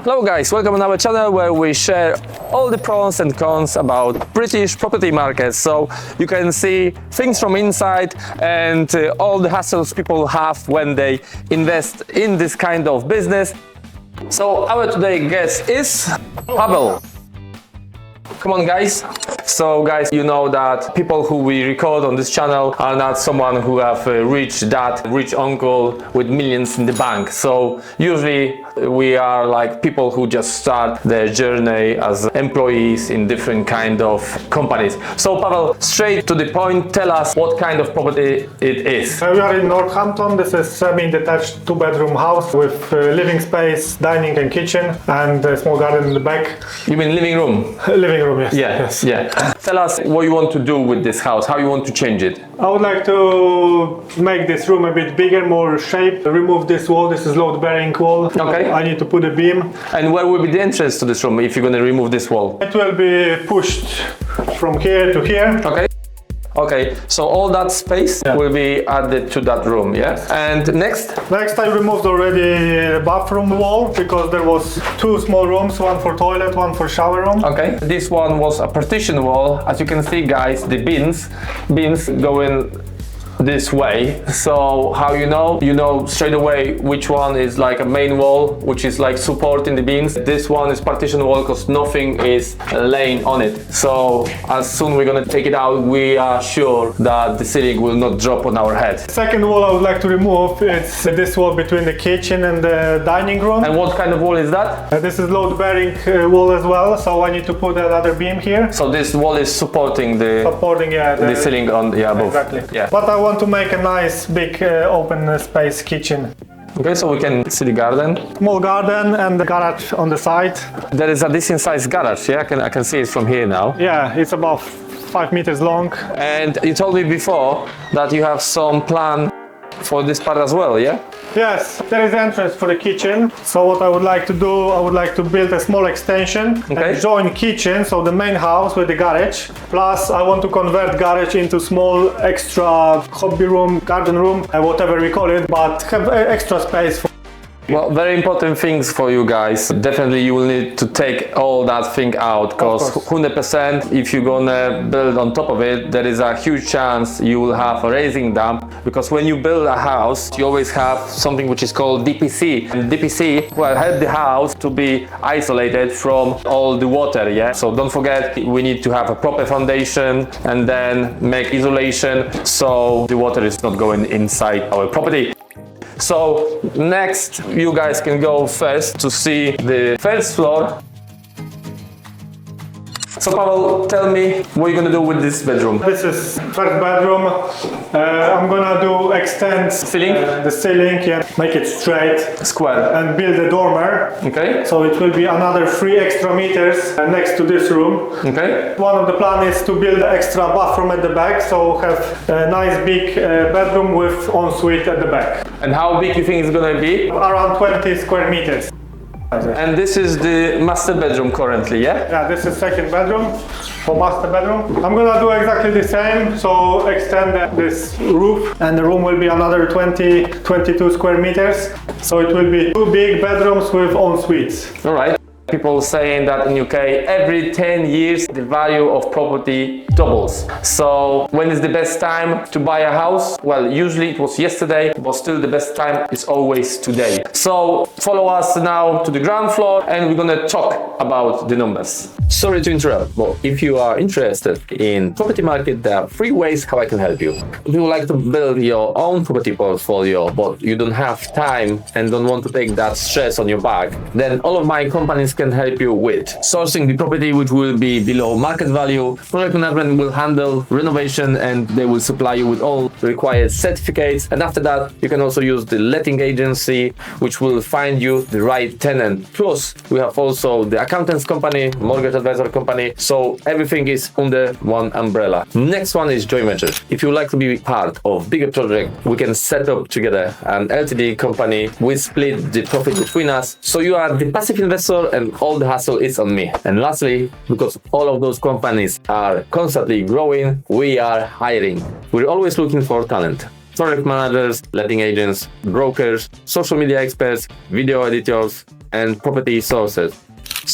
Hello guys, welcome on our channel where we share all the pros and cons about British property market. So you can see things from inside and all the hassles people have when they invest in this kind of business. So our today's guest is Paweł. Come on guys. So guys, you know that people who we record on this channel are not someone who have a rich dad, rich uncle with millions in the bank. So usually we are like people who just start their journey as employees in different kind of companies. So Paweł, straight to the point, tell us what kind of property it is. We are in Northampton. This is semi-detached 2-bedroom house with living space, dining and kitchen, and a small garden in the back. You mean living room? Living room, yes. Yeah, yes. Yeah. Tell us what you want to do with this house, how you want to change it. I would like to make this room a bit bigger, more shape, remove this wall. This is load-bearing wall. Okay. I need to put a beam. And where will be the entrance to this room if you're going to remove this wall? It will be pushed from here to here. Okay. Okay, so all that space will be added to that room, yeah? And next? Next, I removed already the bathroom wall because there was two small rooms, one for toilet, one for shower room. Okay, this one was a partition wall. As you can see, guys, the bins going this way. So how you know straight away which one is like a main wall, which is like supporting the beams. This one is partition wall because nothing is laying on it. So as soon we're gonna take it out, we are sure that the ceiling will not drop on our head. Second wall I would like to remove, it's this wall between the kitchen and the dining room. And what kind of wall is that? This is load-bearing wall as well, so I need to put another beam here. So this wall is supporting the ceiling on above. Exactly. Yeah. But I want to make a nice big open space kitchen. Okay, so we can see the garden. Small garden and the garage on the side. There is a decent sized garage, yeah? I can see it from here now. Yeah, it's about 5 meters long. And you told me before that you have some plan for this part as well, yeah? Yes, there is entrance for the kitchen. So what I would like to do, I would like to build a small extension and join kitchen, so the main house with the garage. Plus I want to convert garage into small extra hobby room, garden room, whatever we call it, but have extra space for. Well, very important things for you guys. Definitely you will need to take all that thing out because 100% if you're gonna build on top of it, there is a huge chance you will have a raising dam, because when you build a house, you always have something which is called DPC. And DPC will help the house to be isolated from all the water, yeah? So don't forget, we need to have a proper foundation and then make isolation so the water is not going inside our property. So next you guys can go first to see the first floor. So Paweł, tell me what you're gonna do with this bedroom. This is first bedroom. I'm gonna extend the ceiling, make it straight, square, and build a dormer. Okay. So it will be another 3 extra meters next to this room. Okay. One of the plans is to build an extra bathroom at the back, so have a nice big bedroom with ensuite at the back. And how big you think it's gonna be? Around 20 square meters. And this is the master bedroom currently, yeah? Yeah, this is second bedroom for master bedroom. I'm gonna do exactly the same, so extend this roof, and the room will be another 22 square meters. So it will be 2 big bedrooms with en-suites. All right. People saying that in UK every 10 years the value of property doubles. So when is the best time to buy a house? Well, usually it was yesterday, but still the best time is always today. So follow us now to the ground floor and we're gonna talk about the numbers. Sorry to interrupt, but if you are interested in property market, there are 3 ways how I can help you. If you would like to build your own property portfolio, but you don't have time and don't want to take that stress on your back, then all of my companies can help you with sourcing the property which will be below market value. Project management will handle renovation and they will supply you with all required certificates, and after that you can also use the letting agency which will find you the right tenant. Plus we have also the accountants company, mortgage advisor company, so everything is under one umbrella. Next one is joint venture. If you would like to be part of bigger project, we can set up together an LTD company. We split the profit between us, so you are the passive investor and all the hassle is on me. And lastly, because all of those companies are constantly growing, we are hiring. We're always looking for talent. Project managers, letting agents, brokers, social media experts, video editors, and property sources.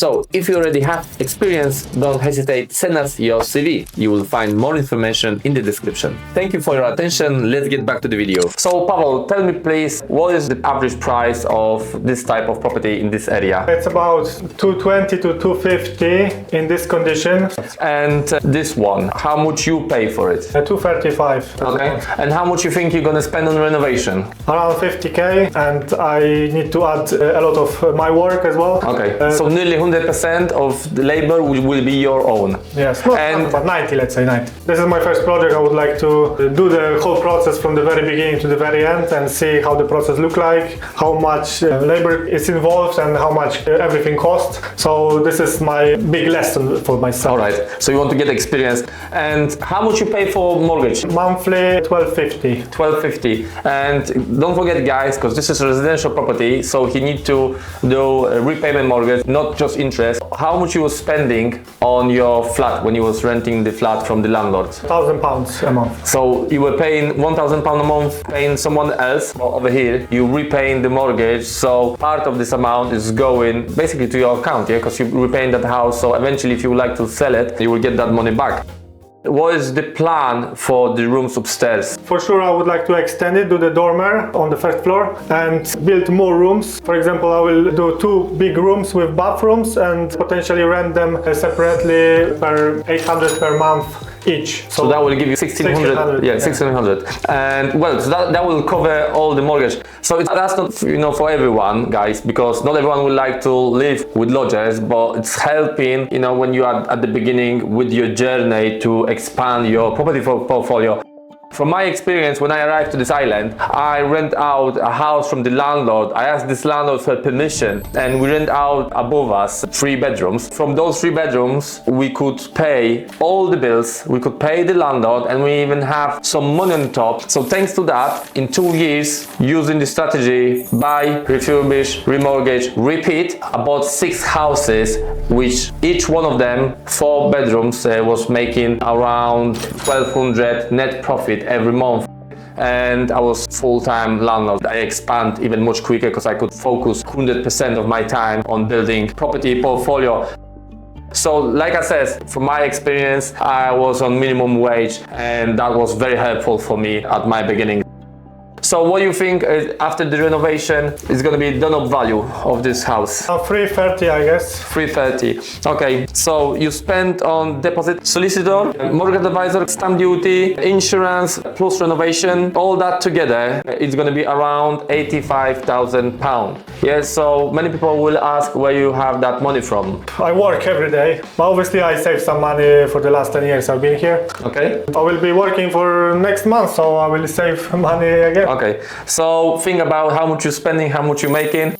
So, if you already have experience, don't hesitate, send us your CV. You will find more information in the description. Thank you for your attention. Let's get back to the video. So, Paweł, tell me please, what is the average price of this type of property in this area? It's about 220 to 250 in this condition. And this one, how much you pay for it? 235. Okay. And how much you think you're gonna spend on renovation? Around 50k, and I need to add a lot of my work as well. Okay. So nearly 100% of the labor will be your own. Yes, but 90, let's say 90. This is my first project. I would like to do the whole process from the very beginning to the very end and see how the process look like, how much labor is involved and how much everything costs. So this is my big lesson for myself. All right, so you want to get experience. And how much you pay for mortgage? Monthly, 1250. 1250. And don't forget guys, because this is a residential property, so you need to do a repayment mortgage, not just interest. How much you were spending on your flat when you was renting the flat from the landlord? £1,000 a month. So you were paying £1,000 a month, paying someone else. Well, over here you repaying the mortgage, so part of this amount is going basically to your account, yeah, because you're repaying that house, so eventually if you would like to sell it, you will get that money back. What is the plan for the rooms upstairs? For sure, I would like to extend it, do the dormer on the first floor and build more rooms. For example, I will do 2 big rooms with bathrooms and potentially rent them separately per 800 per month each. So that will give you 1600. Yeah, 1600. And well, so that will cover all the mortgage. So that's not, you know, for everyone, guys, because not everyone would like to live with lodgers, but it's helping, you know, when you are at the beginning with your journey to expand your property portfolio. From my experience, when I arrived to this island, I rent out a house from the landlord. I asked this landlord for permission, and we rent out above us 3 bedrooms. From those 3 bedrooms, we could pay all the bills, we could pay the landlord, and we even have some money on top. So thanks to that, in 2 years, using the strategy, buy, refurbish, remortgage, repeat, I bought 6 houses, which each one of them, 4 bedrooms, was making around 1200 net profit every month. And I was full-time landlord. I expand even much quicker because I could focus 100% of my time on building property portfolio. So like I said, from my experience, I was on minimum wage, and that was very helpful for me at my beginning. So what do you think after the renovation is going to be done up value of this house? 330, I guess. 330. Okay, so you spent on deposit, solicitor, mortgage advisor, stamp duty, insurance, plus renovation, all that together, it's going to be around £85,000. Yeah, so many people will ask where you have that money from. I work every day, but obviously I save some money for the last 10 years I've been here. Okay. I will be working for next month, so I will save money again. Okay, so think about how much you're spending, how much you're making.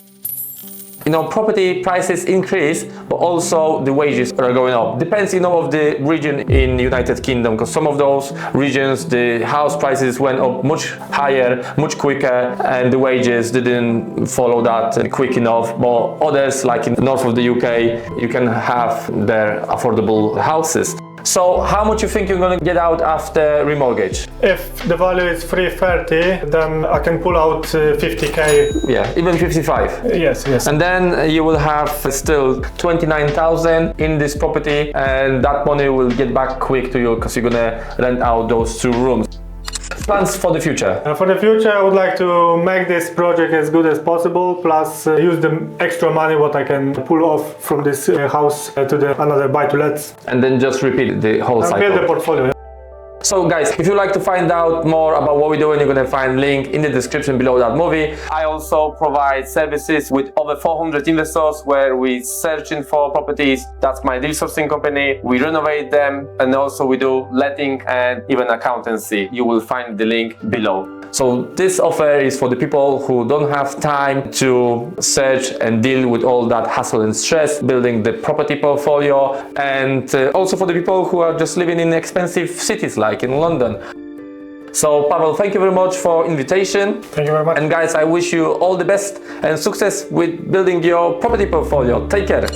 You know, property prices increase, but also the wages are going up. Depends, you know, of the region in United Kingdom, because some of those regions, the house prices went up much higher, much quicker, and the wages didn't follow that quick enough. But others, like in the north of the UK, you can have their affordable houses. So how much you think you're going to get out after remortgage? If the value is 330, then I can pull out 50k. Yeah, even 55. Yes, yes. And then you will have still 29,000 in this property, and that money will get back quick to you because you're going to rent out those 2 rooms. Plans for the future? For the future, I would like to make this project as good as possible, plus use the extra money what I can pull off from this house to another buy-to-lets. And then just repeat the whole cycle. Build the portfolio. So guys, if you'd like to find out more about what we're doing, you're going to find link in the description below that movie. I also provide services with over 400 investors where we searching for properties. That's my deal sourcing company. We renovate them, and also we do letting and even accountancy. You will find the link below. So this offer is for the people who don't have time to search and deal with all that hassle and stress building the property portfolio, and also for the people who are just living in expensive cities like in London. So Paweł, thank you very much for invitation. Thank you very much. And guys, I wish you all the best and success with building your property portfolio. Take care.